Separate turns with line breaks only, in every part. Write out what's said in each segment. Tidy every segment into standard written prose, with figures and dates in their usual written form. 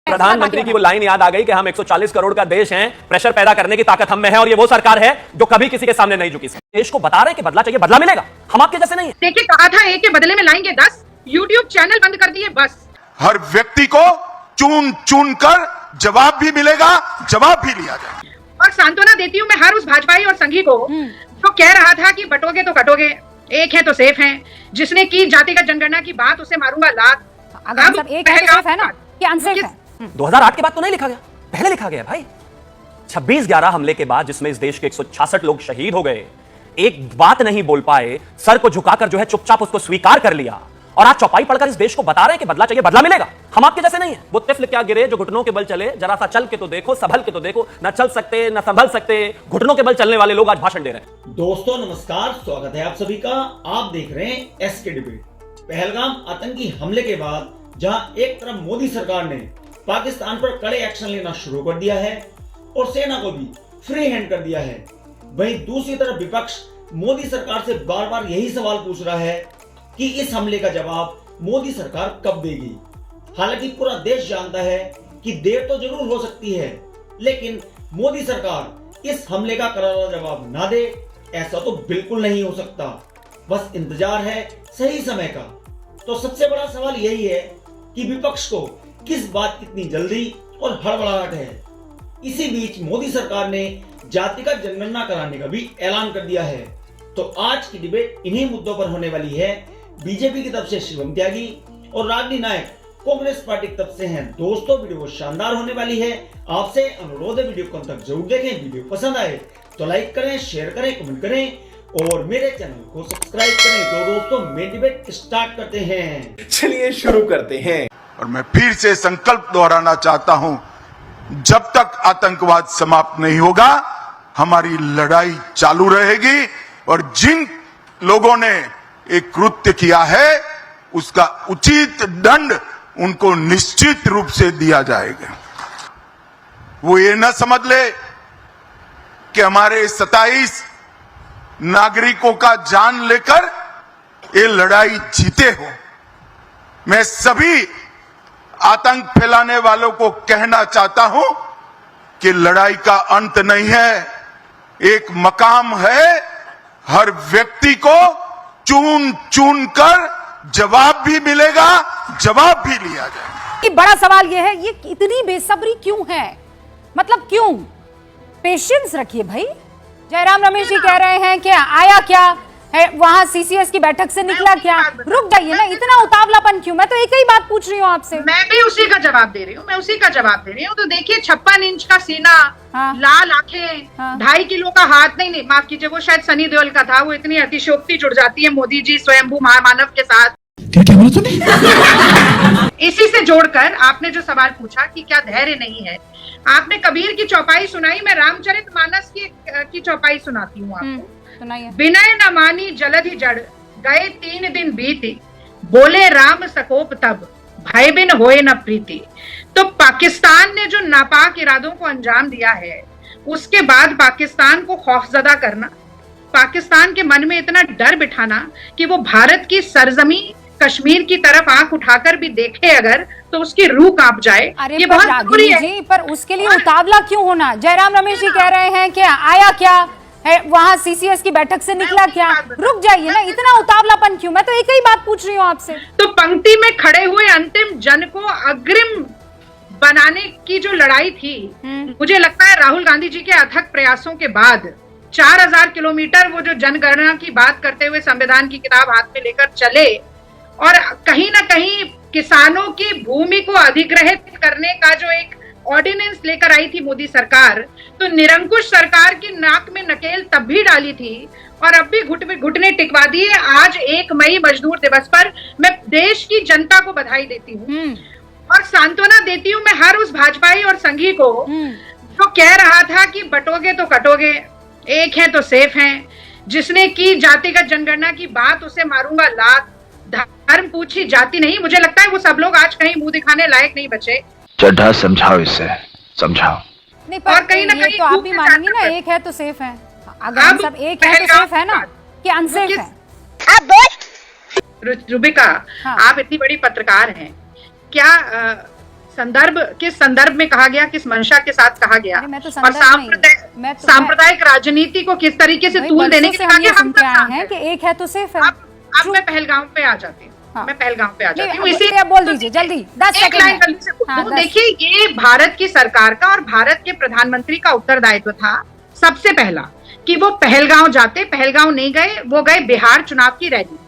प्रधानमंत्री की वो लाइन याद आ गई कि हम 140 करोड़ का देश हैं, प्रेशर पैदा करने की ताकत हम में है और ये वो सरकार है जो कभी किसी के सामने नहीं झुकी। देश को बता रहे हैं कि बदला चाहिए, बदला मिलेगा। हम आपके जैसे नहीं है।
देखिए, कहा था एक के बदले में लाएंगे 10, यूट्यूब चैनल बंद कर दिए बस।
हर व्यक्ति को चुन चुन कर जवाब भी मिलेगा, जवाब भी लिया जाएगा।
और सांत्वना देती हूँ मैं हर उस भाजपाई और संघी को जो कह रहा था कि बटोगे तो कटोगे, एक है तो सेफ है, जिसने की जातिगत जनगणना की बात उसे मारूंगा लात।
अब एक है तो सेफ है ना कि अनसेफ है?
2008 के बाद तो नहीं लिखा गया, पहले लिखा गया भाई। 26/11 हमले के बाद जिसमें इस देश के 166 लोग शहीद हो गए, एक बात नहीं बोल पाए, सर को झुकाकर जो है चुपचाप उसको स्वीकार कर लिया और आज चौपाई पढ़कर इस देश को बता रहे हैं कि बदला चाहिए, बदला मिलेगा। हम आपके जैसे नहीं है। वो तिफल क्या गिरे जो घुटनों के बल चले, जरा सा चल के तो देखो, संभल के तो देखो। न चल सकते न संभल सकते, घुटनों के बल चलने वाले लोग आज भाषण दे रहे हैं।
दोस्तों नमस्कार, स्वागत है आप सभी का। आप देख रहे हैं एसके डिबेट। पहलगाम आतंकी हमले के बाद जहां एक तरफ मोदी सरकार ने पाकिस्तान पर कड़े एक्शन लेना शुरू कर दिया है और सेना को भी फ्री हैंड कर दिया है, वहीं दूसरी तरफ विपक्ष मोदी सरकार से बार बार यही सवाल पूछ रहा है कि इस हमले का जवाब मोदी सरकार कब देगी। हालांकि पूरा देश जानता है कि देर तो जरूर हो सकती है, लेकिन मोदी सरकार इस हमले का करारा जवाब ना दे ऐसा तो बिल्कुल नहीं हो सकता। बस इंतजार है सही समय का। तो सबसे बड़ा सवाल यही है कि विपक्ष को किस बात की इतनी जल्दी और हड़बड़ाहट है। इसी बीच मोदी सरकार ने जातिगत जनगणना कराने का भी ऐलान कर दिया है। तो आज की डिबेट इन्हीं मुद्दों पर होने वाली है। बीजेपी की तरफ से शिवम त्यागी और राजनी नायक कांग्रेस पार्टी की तरफ से हैं। दोस्तों वीडियो शानदार होने वाली है। आपसे अनुरोध है वीडियो को अंत तक जरूर देखें। वीडियो पसंद आए तो लाइक करें, शेयर करें, कमेंट करें और मेरे चैनल को सब्सक्राइब करें। तो दोस्तों मेन डिबेट स्टार्ट करते हैं।
चलिए शुरू करते हैं।
और मैं फिर से संकल्प दोहराना चाहता हूं, जब तक आतंकवाद समाप्त नहीं होगा हमारी लड़ाई चालू रहेगी और जिन लोगों ने एक कृत्य किया है उसका उचित दंड उनको निश्चित रूप से दिया जाएगा। वो ये न समझ ले कि हमारे 27 नागरिकों का जान लेकर ये लड़ाई जीते हो। मैं सभी आतंक फैलाने वालों को कहना चाहता हूं कि लड़ाई का अंत नहीं है, एक मकाम है। हर व्यक्ति को चुन चुन कर जवाब भी मिलेगा, जवाब भी लिया जाएगा।
कि बड़ा सवाल यह है, ये इतनी बेसब्री क्यों है? मतलब क्यों? पेशेंस रखिए भाई। जयराम रमेश जी कह रहे हैं कि आया क्या है वहां सीसीएस की बैठक से, निकला क्या? रुक जाइए ना, इतना उतावलापन क्यों? मैं तो एक ही बात पूछ रही हूँ आपसे।
मैं भी उसी का जवाब दे रही हूँ, तो देखिए 56 इंच का सीना, लाल आंखें, 2.5 किलो का हाथ, नहीं माफ कीजिए, वो शायद सनी देओल का था। वो इतनी अतिशयोक्ति जुड़ जाती है मोदी जी स्वयंभू महामानव के साथ।
क्या बोला तूने?
इसी से जोड़कर आपने जो सवाल पूछा कि क्या धैर्य नहीं है, आपने कबीर की चौपाई सुनाई, मैं रामचरितमानस की चौपाई सुनाती हूँ आपको। विनय न मानी जलधि जड़, गए 3 दिन बीती, बोले राम सकोप तब, भय बिन होए न प्रीति। तो पाकिस्तान ने जो नापाक इरादों को अंजाम दिया है, उसके बाद पाकिस्तान को खौफजदा करना, पाकिस्तान के मन में इतना डर बिठाना कि वो भारत की सरजमी कश्मीर की तरफ आंख उठाकर भी देखे अगर, तो उसकी रूह कांप जाए।
अरे
ये बहुत जरूरी है।
जी, पर उसके लिए उतावला क्यों होना? जयराम रमेश जी कह रहे हैं कि आया क्या है वहां सीसीएस की बैठक से, निकला क्या? रुक जाइए ना, इतना उतावलापन क्यों? मैं तो एक ही बात पूछ रही हूँ आपसे।
तो पंक्ति में खड़े हुए अंतिम जन को अग्रिम बनाने की जो लड़ाई थी, मुझे लगता है राहुल गांधी जी के अथक प्रयासों के बाद 4000 किलोमीटर वो जो जनगणना की बात करते हुए संविधान की किताब हाथ में लेकर चले और कहीं ना कहीं किसानों की भूमि को अधिग्रहित करने का जो एक ऑर्डिनेंस लेकर आई थी मोदी सरकार, तो निरंकुश सरकार की नाक में नकेल तब भी डाली थी और अब भी घुटने टिकवा दिए। आज 1 मई मजदूर दिवस पर मैं देश की जनता को बधाई देती हूँ और सांत्वना देती हूँ मैं हर उस भाजपाई और संघी को जो कह रहा था कि बटोगे तो कटोगे, एक है तो सेफ है, जिसने की जातिगत जनगणना की बात उसे मारूंगा लात, धर्म पूछी जाति नहीं। मुझे लगता है वो सब लोग आज कहीं मुंह दिखाने लायक नहीं बचे।
चड्ढा समझाओ, इसे समझाओ।
नहीं, पर कहीं ना कहीं तो आप भी मानेंगे ना, एक है तो सेफ है। अगर हम सब एक है तो सेफ है ना कि अनसेफ है?
रुबिका, आप इतनी बड़ी पत्रकार हैं, क्या संदर्भ किस संदर्भ में कहा गया, किस मंशा के साथ कहा गया,
अरे मैं तो
और
संदर्भ नहीं, मैं तो
सांप्रदायिक राजनीति को किस तरीके से
भाई,
तूल देने के
बरसों
लिए
से हम ये
कहा
सुनते
गया,
आए
हम
हैं कि एक है तो सिर्फ है।
अब मैं पहलगाम पे आ जाती हूँ।
हाँ।
मैं पहलगाम पे आ
नहीं,
जाती हूँ।
अब
इसी
आप बोल दीजिए जल्दी, 10
एक
सेकंड
लाइन
में।
जल्दी से बोल
हाँ,
दूं।
10
देखिए, ये भारत की सरकार का और भारत के प्रधानमंत्री का उत्तरदायित्व था सबसे पहला कि वो पहलगांव जाते। पहलगांव नहीं गए, वो गए बिहार चुनाव की रैली।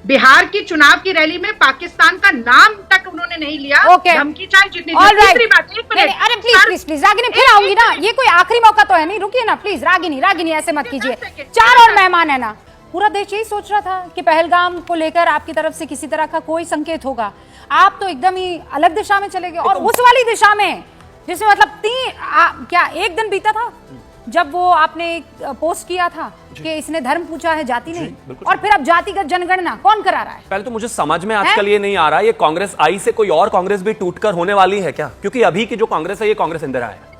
बिहार की चुनाव की रैली में पाकिस्तान का नाम तक उन्होंने नहीं लिया।
ओके,
धमकी चाहे जितनी
All right.
दूसरी बात, एक
नहीं,
मिनट।
अरे प्लीज प्लीज रागिनी फिर आऊंगी ना, ये कोई आखिरी मौका तो है नहीं, रुकिए ना प्लीज। रागिनी ऐसे मत कीजिए, 4 और मेहमान है ना। पूरा देश यही सोच रहा था कि पहलगाम को लेकर आपकी तरफ से किसी तरह का कोई संकेत होगा, आप तो एकदम ही अलग दिशा में चले गए, और उस वाली दिशा में जिसमें मतलब क्या एक दिन बीता था जब वो आपने एक पोस्ट किया था कि इसने धर्म पूछा है, जाति नहीं, और फिर अब जातिगत जनगणना कौन करा रहा है?
पहले तो मुझे समझ में आजकल ये नहीं आ रहा है, ये कांग्रेस आई से कोई और कांग्रेस भी टूटकर होने वाली है क्या? क्योंकि अभी की जो कांग्रेस है ये कांग्रेस इंदिरा है।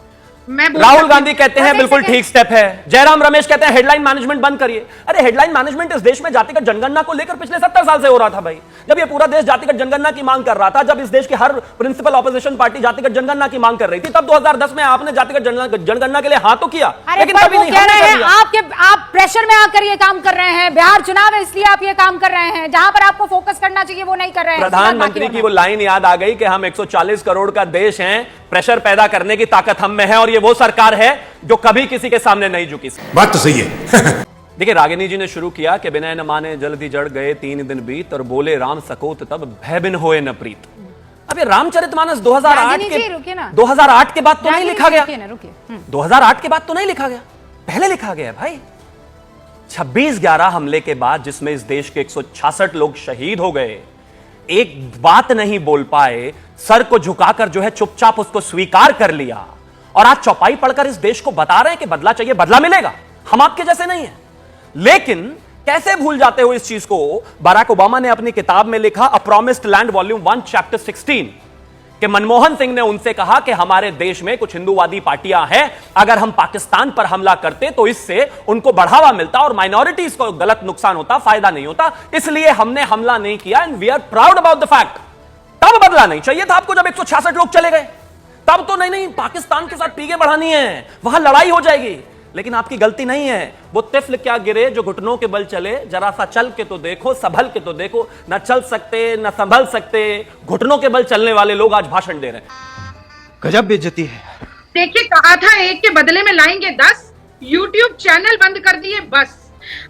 राहुल गांधी कहते हैं बिल्कुल ठीक स्टेप है, जयराम रमेश कहते हैं हेडलाइन मैनेजमेंट बंद करिए। अरे हेडलाइन मैनेजमेंट इस देश में जातिगत जनगणना को लेकर पिछले 70 साल से हो रहा था भाई। जब ये पूरा देश जातिगत जनगणना की मांग कर रहा था, जब इस देश की हर प्रिंसिपल ऑपोजिशन पार्टी जातिगत जनगणना की मांग कर रही थी, तब 2010 में आपने जातिगत जनगणना के लिए हाँ तो किया,
लेकिन कभी नहीं कह रहे हैं आप प्रेशर में आकर ये काम कर रहे हैं। बिहार चुनाव है इसलिए आप ये काम कर रहे हैं, जहां पर आपको फोकस करना चाहिए वो नहीं कर रहे हैं।
प्रधानमंत्री की वो लाइन याद आ गई कि हम 140 करोड़ का देश हैं, प्रेशर पैदा करने की ताकत हम में है, और ये वो सरकार है जो कभी किसी के सामने नहीं झुकी।
बात तो सही है।
देखिए, रागिनी जी ने शुरू किया कि बिना न माने जल्दी जड़ गए 3 दिन बीत, और बोले राम सकोत तब भय बिन होए न प्रीत। अब ये रामचरितमानस 2008 के बाद तो नहीं लिखा गया, 2008 के बाद तो नहीं लिखा गया, पहले लिखा गया भाई। 26/11 हमले के बाद जिसमें इस देश के 166 लोग शहीद हो गए, एक बात नहीं बोल पाए, सर को झुकाकर जो है चुपचाप उसको स्वीकार कर लिया, और आज चौपाई पढ़कर इस देश को बता रहे हैं कि बदला चाहिए, बदला मिलेगा, हम आपके जैसे नहीं हैं। लेकिन कैसे भूल जाते हो इस चीज को? बराक ओबामा ने अपनी किताब में लिखा अ प्रॉमिस्ड लैंड वॉल्यूम 1 चैप्टर 16 कि मनमोहन सिंह ने उनसे कहा कि हमारे देश में कुछ हिंदूवादी पार्टियां हैं, अगर हम पाकिस्तान पर हमला करते तो इससे उनको बढ़ावा मिलता और माइनॉरिटीज को गलत नुकसान होता, फायदा नहीं होता, इसलिए हमने हमला नहीं किया, and we are proud about the fact. तब बदला नहीं चाहिए था आपको जब 166 लोग चले गए, तब तो नहीं पाकिस्तान के साथ पीके बढ़ानी है, वहां लड़ाई हो जाएगी। लेकिन आपकी गलती नहीं है, वो तिफल क्या गिरे जो घुटनों के बल चले, जरा सा चल के तो देखो, संभल के तो देखो। न चल सकते न संभल सकते, घुटनों के बल चलने वाले लोग आज भाषण दे रहे हैं।
गजब बेइज्जती है।
देखिए, कहा था एक के बदले में लाएंगे 10, यूट्यूब चैनल बंद कर दिए बस।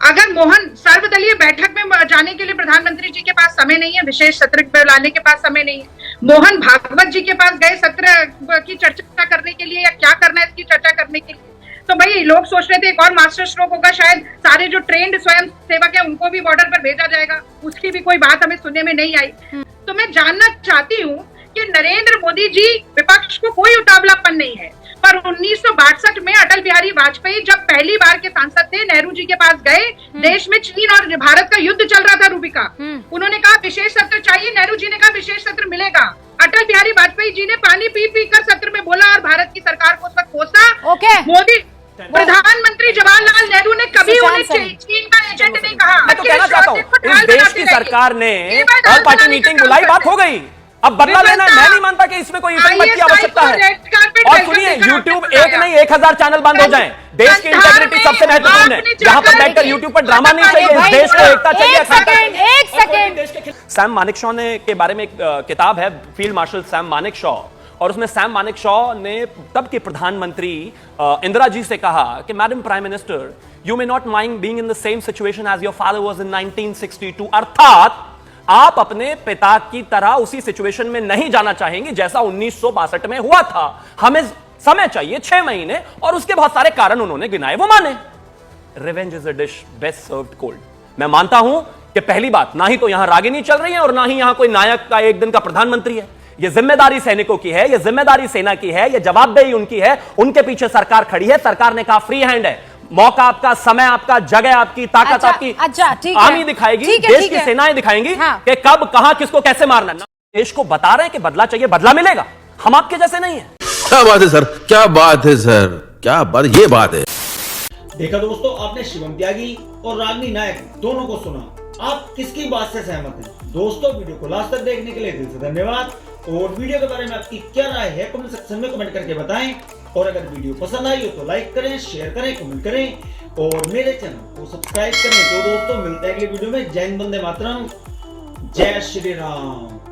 अगर मोहन सर्वदलीय बैठक में जाने के लिए प्रधानमंत्री जी के पास समय नहीं है, विशेष सत्र बुलाने के पास समय नहीं है, मोहन भागवत जी के पास गए सत्र की चर्चा करने के लिए या क्या करना है इसकी चर्चा करने के लिए, तो भाई लोग सोच रहे थे एक और मास्टर स्ट्रोक होगा, शायद सारे जो ट्रेंड स्वयं सेवक है उनको भी बॉर्डर पर भेजा जाएगा, उसकी भी कोई बात हमें सुनने में नहीं आई। तो मैं जानना चाहती हूँ कि नरेंद्र मोदी जी, विपक्ष को कोई उतावलापन नहीं है, पर 1962 में अटल बिहारी वाजपेयी जब पहली बार के सांसद थे, नेहरू जी के पास गए, देश में चीन और भारत का युद्ध चल रहा था रूबिका, उन्होंने कहा विशेष सत्र चाहिए, नेहरू जी ने कहा विशेष सत्र मिलेगा। अटल बिहारी वाजपेयी जी ने पानी पी पी कर सत्र में बोला और भारत की सरकार को उस वक्त कोसा। मोदी प्रधानमंत्री जवाहरलाल नेहरू ने कभी उन्हें चीन का एजेंट नहीं कहा।
मैं तो कहना चाहता हूँ इस देश की सरकार ने ऑल पार्टी मीटिंग बुलाई, बात हो गई, अब बदला लेना है। मैं नहीं मानता कि इसमें कोई इफेक्ट की आवश्यकता है। और सुनिए, YouTube एक नहीं 1000 चैनल बंद हो जाएं। देश की इंटेग्रिटी सबसे महत्वपूर्ण है, जहां पर बैठकर YouTube पर ड्रामा नहीं चाहिए, इस देश को एकता चाहिए।
एक सेकंड।
सैम मानेकशॉ ने के बारे में एक किताब है, फील्ड मार्शल सैम मानेकशॉ, और उसमें सैम मानेकशॉ ने तब के प्रधानमंत्री इंदिरा जी से कहा कि madam prime minister, you may not mind being in the same situation as your father was in 1962, अर्थात आप अपने पिता की तरह उसी सिचुएशन में नहीं जाना चाहेंगे जैसा 1962 में हुआ था, हमें समय चाहिए 6 महीने, और उसके बहुत सारे कारण उन्होंने गिनाए, वो माने। Revenge is a dish best served cold. मैं मानता हूं कि पहली बात, ना ही तो यहां रागिनी चल रही है और ना ही यहां कोई नायक का एक दिन का प्रधानमंत्री है। यह जिम्मेदारी सैनिकों की है, यह जिम्मेदारी सेना की है, यह जवाबदेही उनकी है, उनके पीछे सरकार खड़ी है। सरकार ने कहा फ्री हैंड है, मौका आपका, समय आपका, जगह आपकी, ताकत आपकी, आर्मी दिखाएगी, देश की सेनाएं दिखाएंगी कि कब कहां किसको कैसे मारना। देश को बता रहे हैं कि बदला चाहिए, बदला मिलेगा, हम आपके जैसे नहीं है।
क्या बात है सर, क्या बात है सर, क्या बात, ये बात है।
देखा दोस्तों, आपने शिवम त्यागी और रागिनी नायक दोनों को सुना। आप किसकी बात से सहमत हैं? दोस्तों, वीडियो को लास्ट तक देखने के लिए दिल से धन्यवाद। और वीडियो के बारे में आपकी क्या राय है कमेंट सेक्शन में कमेंट करके बताएं। और अगर वीडियो पसंद आई हो तो लाइक करें, शेयर करें, कमेंट करें और मेरे चैनल को सब्सक्राइब करें। तो दोस्तों मिलते हैं अगले वीडियो में। जय हिंद, वंदे मातरम, जय श्री राम।